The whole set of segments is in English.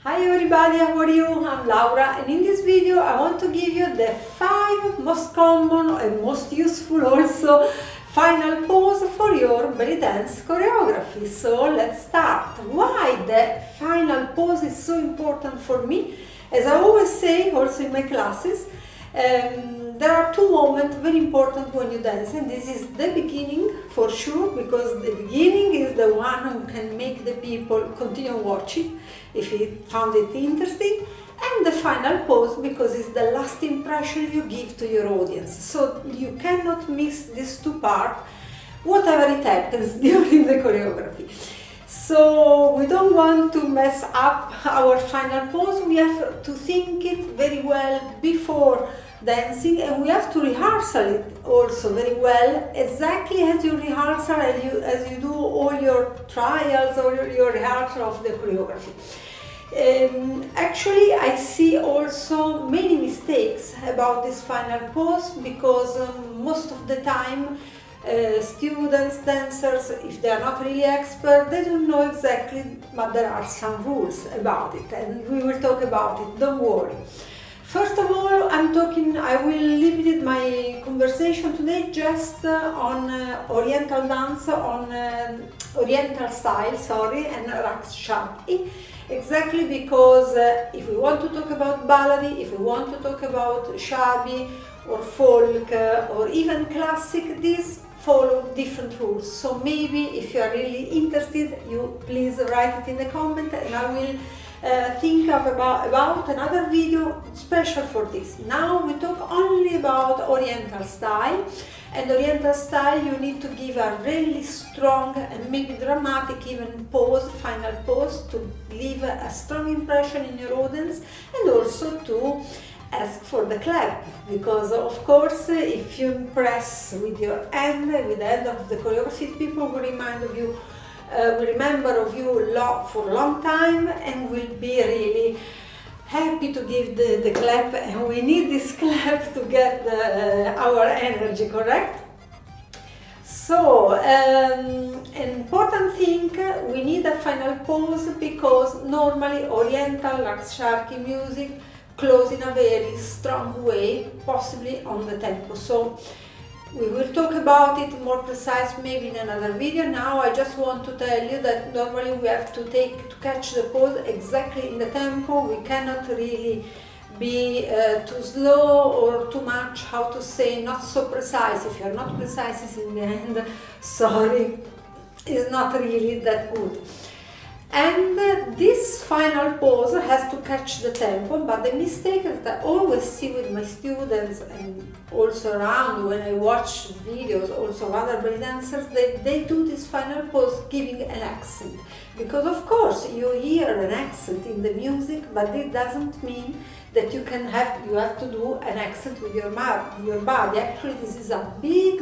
Hi everybody, how are you? I'm Laura, and in this video I want to give you the 5 most common and most useful also final pose for your belly dance choreography. So let's start. Why the final pose is so important for me? As I always say also in my classes, there are 2 moments very important when you dance, and this is the beginning for sure, because the beginning is the one who can make the people continue watching if he found it interesting, and the final pose because it's the last impression you give to your audience. So you cannot miss these 2 parts, whatever it happens during the choreography. So we don't want to mess up our final pose. We have to think it very well before dancing, and we have to rehearsal it also very well, exactly as you rehearsal, as you do all your trials or your rehearsal of the choreography. Actually, I see also many mistakes about this final pose, because most of the time students, dancers, if they are not really expert, they don't know exactly, but there are some rules about it, and we will talk about it, don't worry. First of all, I will limit my conversation today just on Oriental dance, on Oriental style, and Rakshati. Exactly because if we want to talk about balladi, if we want to talk about shabby or folk or even classic, these follow different rules. So maybe if you are really interested, you please write it in the comment, and I will think about another video special for this. Now we talk only about Oriental style, and Oriental style you need to give a really strong and maybe dramatic even pose, final pose, to leave a strong impression in your audience, and also to ask for the clap, because of course if you impress with your hand, with the end of the choreography, people will remember of you for a long time, and will be really happy to give the clap, and we need this clap to get our energy, correct? So, an important thing, we need a final pose, because normally Oriental Rakshati music close in a very strong way, possibly on the tempo. So we will talk about it more precise maybe in another video. Now I just want to tell you that normally we have to catch the pose exactly in the tempo. We cannot really be too slow or too much, how to say, not so precise. If you're not precise in the end, sorry, it's not really that good. And this final pose has to catch the tempo, but the mistake that I always see with my students, and also around when I watch videos also of other belly dancers, they do this final pose giving an accent. Because of course you hear an accent in the music, but it doesn't mean that you have to do an accent with your body. Actually, this is a big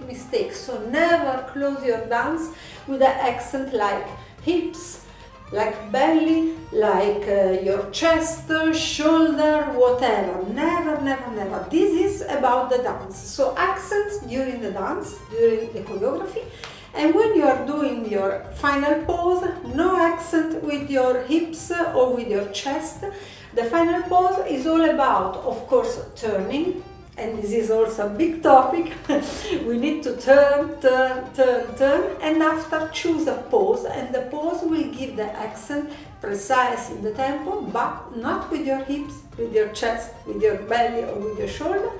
mistake. So never close your dance with an accent like hips, like belly, like your chest, shoulder, whatever. Never. This is about the dance. So accents during the dance, during the choreography, and when you are doing your final pose, no accent with your hips or with your chest. The final pose is all about, of course, turning, and this is also a big topic. We need to turn, and after choose a pose, and the pose will give the accent precise in the tempo, but not with your hips, with your chest, with your belly or with your shoulder,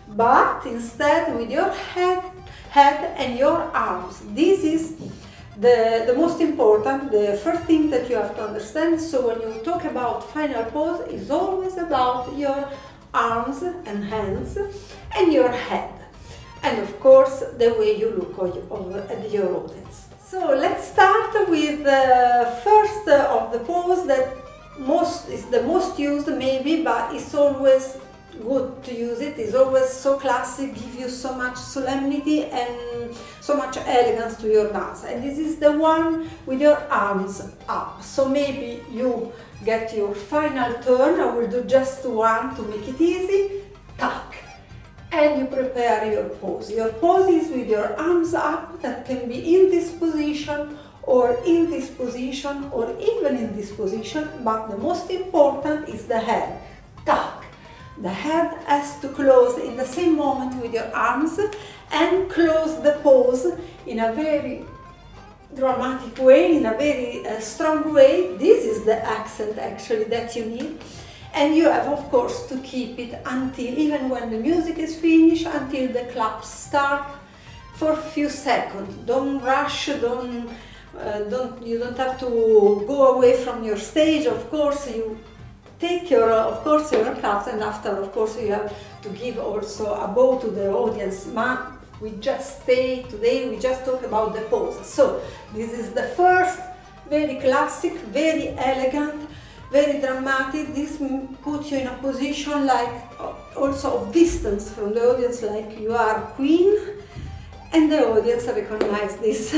but instead with your head and your arms. This is the most important, the first thing that you have to understand. So when you talk about final pose, it's always about your arms and hands and your head, and of course the way you look at your audience. So let's start with the first of the pose that is the most used maybe, but it's always good to use it. It's always so classic, give you so much solemnity and so much elegance to your dance, and this is the one with your arms up. So maybe you get your final turn. I will do just one to make it easy. Tuck, and you prepare your pose. Your pose is with your arms up, that can be in this position or in this position, or even in this position, but the most important is the head. Tuck. The head has to close in the same moment with your arms and close the pose in a very dramatic way, in a very strong way. This is the accent actually that you need. And you have, of course, to keep it until, even when the music is finished, until the claps start, for a few seconds. Don't rush, you don't have to go away from your stage. Of course, you take your claps, and after, of course, you have to give also a bow to the audience. We just talk about the pose. So this is the first, very classic, very elegant, very dramatic. This puts you in a position like also of distance from the audience, like you are queen, and the audience recognize this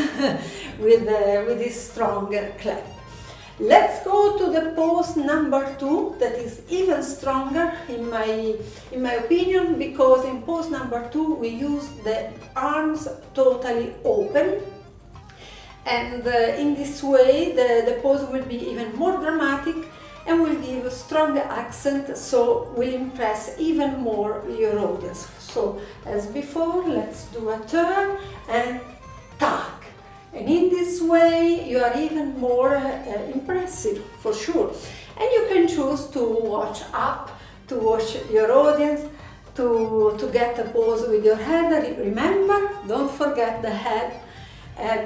with this strong clap. Let's go to the pose number 2, that is even stronger in my opinion, because in pose number 2 we use the arms totally open, and in this way the pose will be even more dramatic and will give a stronger accent, so will impress even more your audience. So as before, let's do a turn and tuck. And in this way you are even more impressive, for sure. And you can choose to watch up, to watch your audience, to get a pose with your head. Remember, don't forget the head,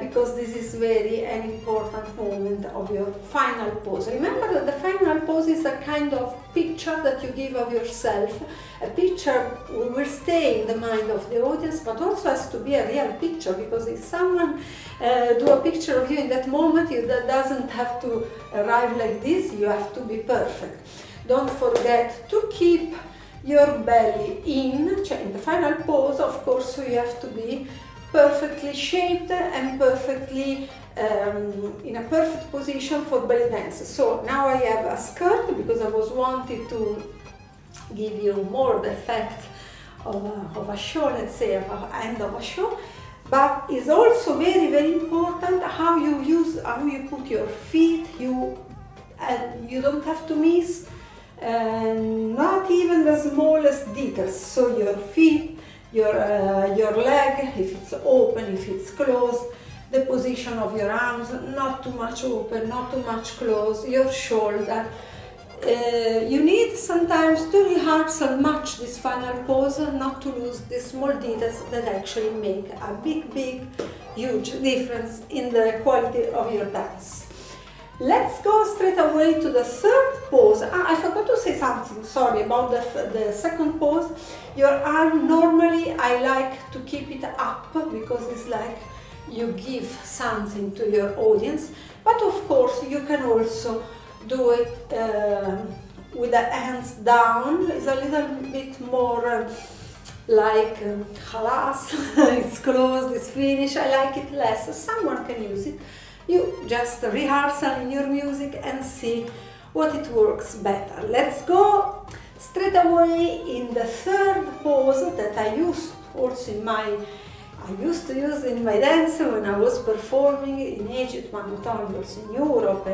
because this is an important moment of your final pose. Remember that the final pose is a kind of picture that you give of yourself. A picture will stay in the mind of the audience, but also has to be a real picture, because if someone do a picture of you in that moment, that doesn't have to arrive like this. You have to be perfect. Don't forget to keep your belly in the final pose. Of course, you have to be perfectly shaped and perfectly in a perfect position for belly dance. So now I have a skirt, because I was wanting to give you more the effect of a show, let's say, of an end of a show. But it's also very, very important how you put your feet. You don't have to miss not even the smallest details. So your feet, your leg, if it's open, if it's closed, the position of your arms, not too much open, not too much closed, your shoulder. You need sometimes to rehearsal much this final pose, not to lose the small details that actually make a big, huge difference in the quality of your dance. Let's go straight away to the third pose. I forgot to say something, sorry, about the second pose. Your arm, normally I like to keep it up, because it's like you give something to your audience, but of course you can also do it with the hands down. It's a little bit more like halas, it's closed, it's finished. I like it less. Someone can use it. You just rehearsal in your music and see what it works better. Let's go straight away in the third pose that I used to use in my dance when I was performing in Egypt, but not only, also in Europe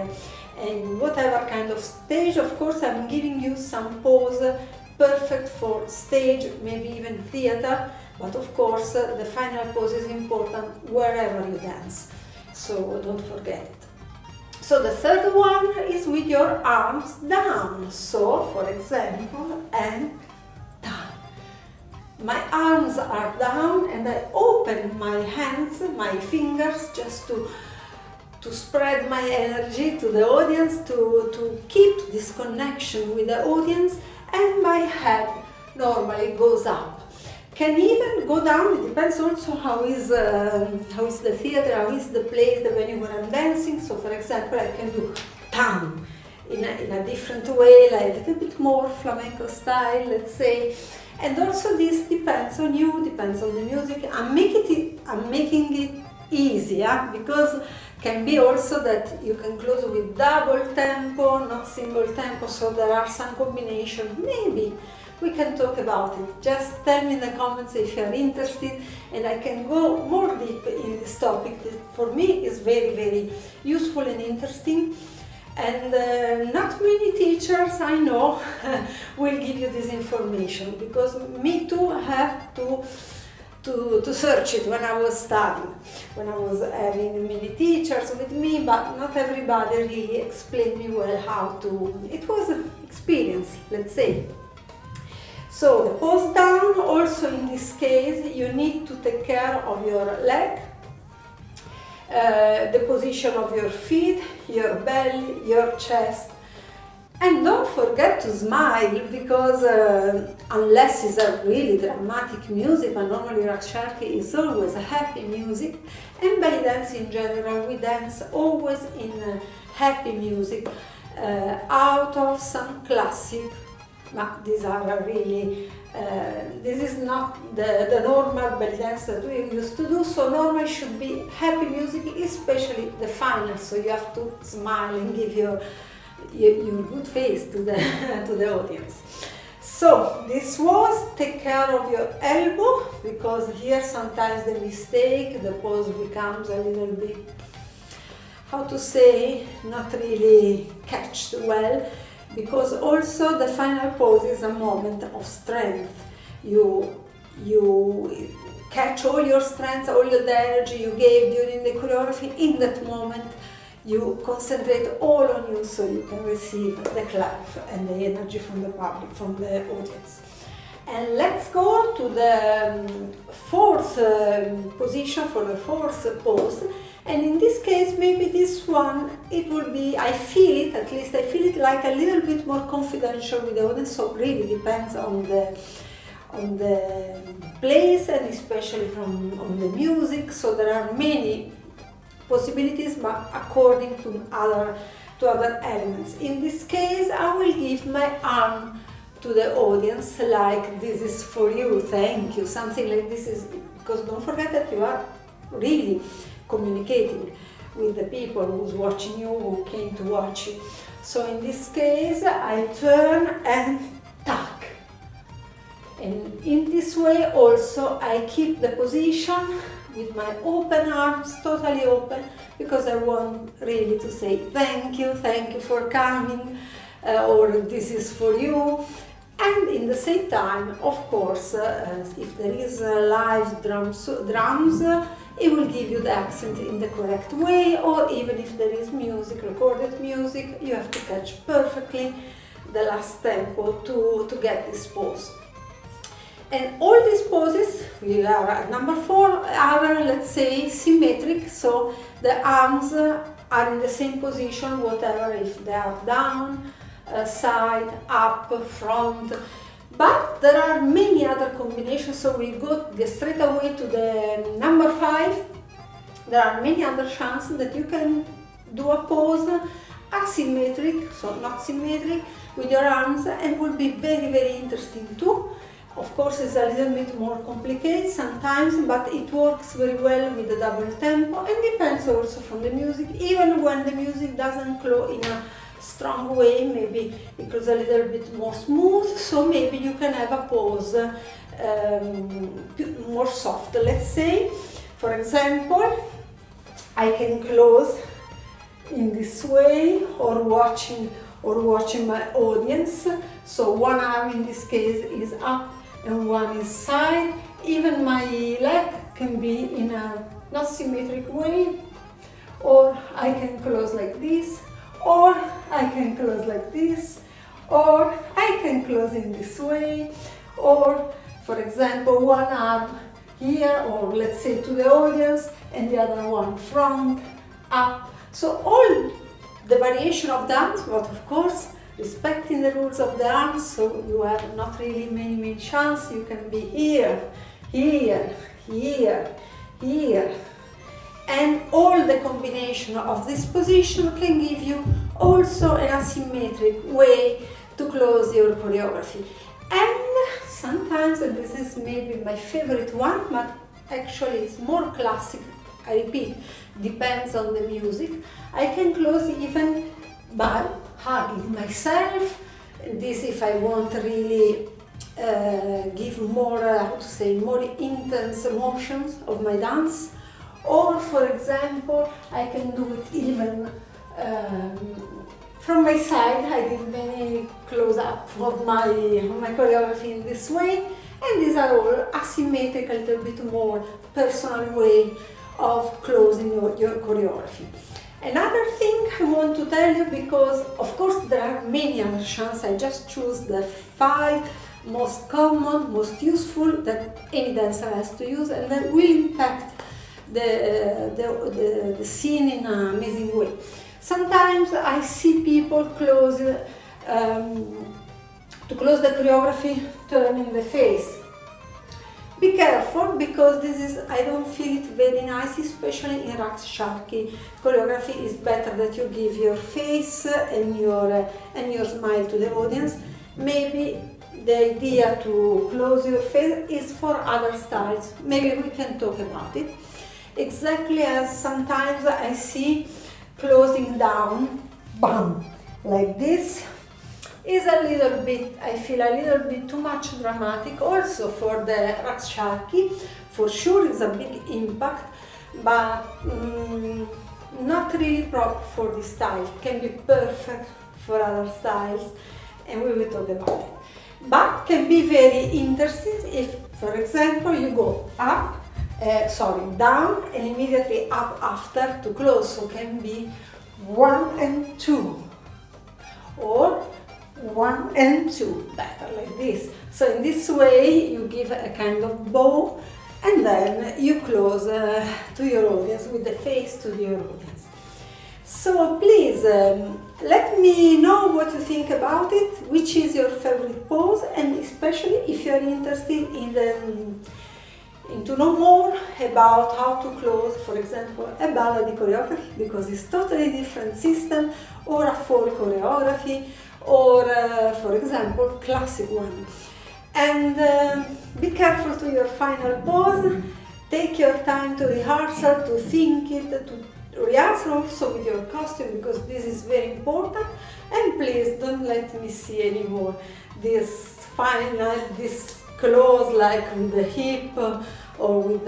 and whatever kind of stage. Of course, I'm giving you some pose perfect for stage, maybe even theater, but of course the final pose is important wherever you dance, so don't forget it. So the third one is with your arms down. So for example, and down. My arms are down and I open my hands, my fingers, just to spread my energy to the audience, to keep this connection with the audience, and my head normally goes up. Can even go down, it depends also how is the theater, how is the place, the venue where I'm dancing. So for example, I can do tam in a different way, like a little bit more flamenco style, let's say. And also this depends on you, depends on the music. I'm making it easy, because can be also that you can close with double tempo, not single tempo, so there are some combinations, maybe we can talk about it. Just tell me in the comments if you are interested, and I can go more deep in this topic that for me is very, very useful and interesting. And not many teachers I know will give you this information, because me too have to search it when I was studying, when I was having many teachers with me, but not everybody really explained me well how to. It was an experience, let's say. So the pose down, also in this case, you need to take care of your leg, the position of your feet, your belly, your chest. And don't forget to smile, because unless it's a really dramatic music, but normally Rakshaki is always a happy music, and belly dance in general, we dance always in happy music, out of some classic, but these are really, this is not the normal belly dance that we used to do, so normally should be happy music, especially the final, so you have to smile and give your good face to the to the audience. So this was take care of your elbow, because here sometimes the mistake, the pose becomes a little bit, how to say, not really catched well, because also the final pose is a moment of strength. You catch all your strength, all the energy you gave during the choreography in that moment. You concentrate all on you, so you can receive the clap and the energy from the public, from the audience. And let's go to the fourth position, for the fourth pose. And in this case, maybe this one, it will be, I feel it, at least I feel it like a little bit more confidential with the audience, so really depends on the place, and especially on the music. So there are many possibilities, but according to other elements. In this case, I will give my arm to the audience, like this is for you, thank you, something like this, is because don't forget that you are really communicating with the people who's watching you, who came to watch you. So in this case, I turn and tuck. And in this way also I keep the position with my open arms, totally open, because I want really to say thank you for coming, or this is for you. And in the same time, of course, if there is live drums, it will give you the accent in the correct way, or even if there is music, recorded music, you have to catch perfectly the last tempo to get this pose. And all these poses, we are at number 4, are, let's say, symmetric, so the arms are in the same position, whatever, if they are down, side, up, front. But there are many other combinations, so we go straight away to the number 5. There are many other chances that you can do a pose asymmetric, so not symmetric, with your arms, and will be very, very interesting too. Of course, it's a little bit more complicated sometimes, but it works very well with the double tempo, and depends also from the music. Even when the music doesn't flow in a strong way, maybe it goes a little bit more smooth, so maybe you can have a pose more soft, let's say. For example, I can close in this way, or watching my audience. So one arm in this case is up and one is side. Even my leg can be in a not symmetric way, or I can close like this, or I can close like this, or I can close in this way, or for example one arm here, or let's say to the audience, and the other one front, up. So all the variation of the arms, but of course respecting the rules of the arms, so you have not really many chances. You can be here, here, here, here, and all the combination of this position can give you also an asymmetric way to close your choreography. And sometimes, and this is maybe my favorite one, but actually it's more classic, I repeat, depends on the music, I can close even by hugging myself. This if I want really give more, how to say, more intense motions of my dance. Or, for example, I can do it even from my side. I did many close-up of my choreography in this way, and these are all asymmetric, a little bit more personal way of closing your choreography. Another thing I want to tell you, because of course there are many other chants, I just choose the 5 most common, most useful that any dancer has to use, and that will impact the scene in an amazing way. Sometimes I see people close to close the choreography turning the face. Be careful, because this is, I don't feel it very nice, especially in Rakshaki. Choreography is better that you give your face and your smile to the audience. Maybe the idea to close your face is for other styles. Maybe we can talk about it. Exactly as sometimes I see closing down, bam, like this, is a little bit, I feel a little bit too much dramatic. Also for the Rakshaki, for sure it's a big impact, but not really proper for this style. It can be perfect for other styles, and we will talk about it. But can be very interesting if, for example, you go up, down, and immediately up after to close. So can be 1 and 2, or 1 and 2, better like this. So in this way you give a kind of bow, and then you close to your audience, with the face to your audience. So please let me know what you think about it, which is your favorite pose, and especially if you are interested in to know more about how to close, for example, a ballad choreography, because it's totally different system, or a folk choreography, or for example, classic one. And be careful to your final pose. Take your time to rehearsal, to think it, to rehearsal also with your costume, because this is very important. And please don't let me see anymore this final, this close like with the hip or with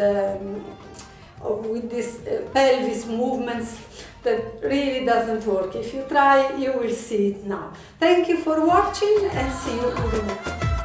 this pelvis movements. That really doesn't work. If you try, you will see it now. Thank you for watching, and see you in the next.